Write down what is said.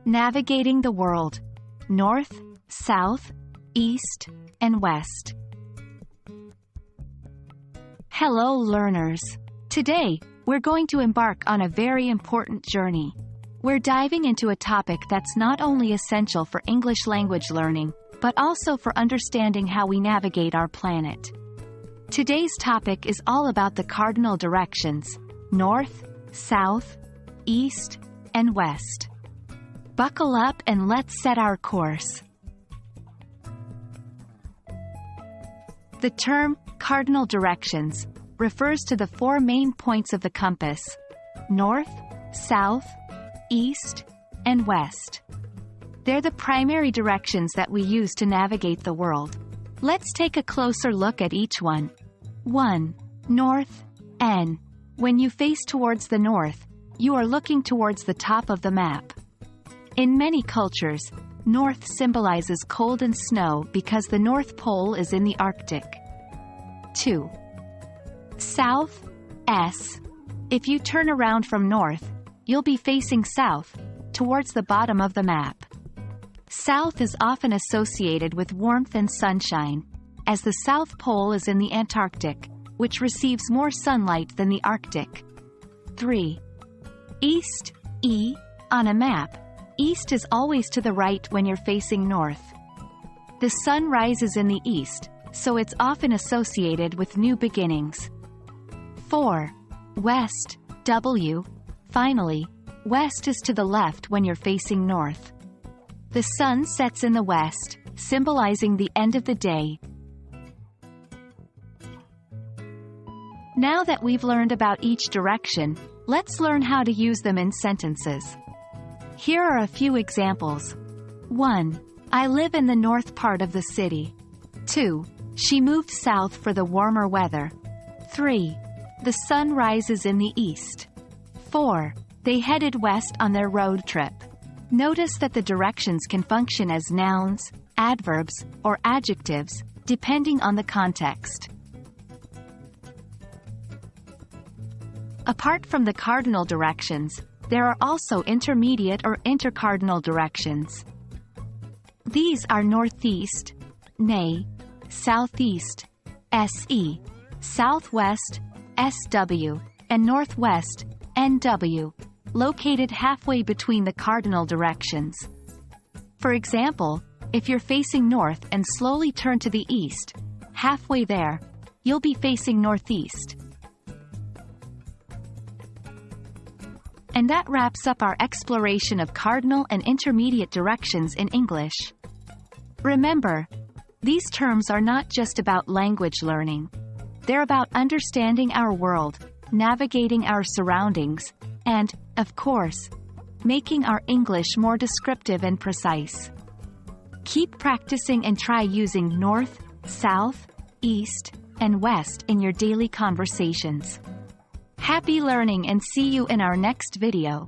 Navigating the world. North, south, east, and west. Hello learners! Today, we're going to embark on a very important journey. We're diving into a topic that's not only essential for English language learning, but also for understanding how we navigate our planet. Today's topic is all about the cardinal directions: north, south, east, and west. Buckle up and let's set our course. The term cardinal directions refers to the four main points of the compass: north, south, east, and west. They're the primary directions that we use to navigate the world. Let's take a closer look at each one. 1. North, N. When you face towards the north, you are looking towards the top of the map. In many cultures, north symbolizes cold and snow because the North Pole is in the Arctic. 2. South, S. If you turn around from north, you'll be facing south, towards the bottom of the map. South is often associated with warmth and sunshine, as the South Pole is in the Antarctic, which receives more sunlight than the Arctic. 3. East, E. On a map, east is always to the right when you're facing north. The sun rises in the east, so it's often associated with new beginnings. 4. West, W. Finally, west is to the left when you're facing north. The sun sets in the west, symbolizing the end of the day. Now that we've learned about each direction, let's learn how to use them in sentences. Here are a few examples. 1. I live in the north part of the city. 2. She moved south for the warmer weather. 3. The sun rises in the east. 4. They headed west on their road trip. Notice that the directions can function as nouns, adverbs, or adjectives, depending on the context. Apart from the cardinal directions, there are also intermediate or intercardinal directions. These are northeast, NE, southeast, SE, southwest, SW, and northwest, NW, located halfway between the cardinal directions. For example, if you're facing north and slowly turn to the east, halfway there, you'll be facing northeast. And that wraps up our exploration of cardinal and intermediate directions in English. Remember, these terms are not just about language learning. They're about understanding our world, navigating our surroundings, and, of course, making our English more descriptive and precise. Keep practicing and try using north, south, east, and west in your daily conversations. Happy learning and see you in our next video.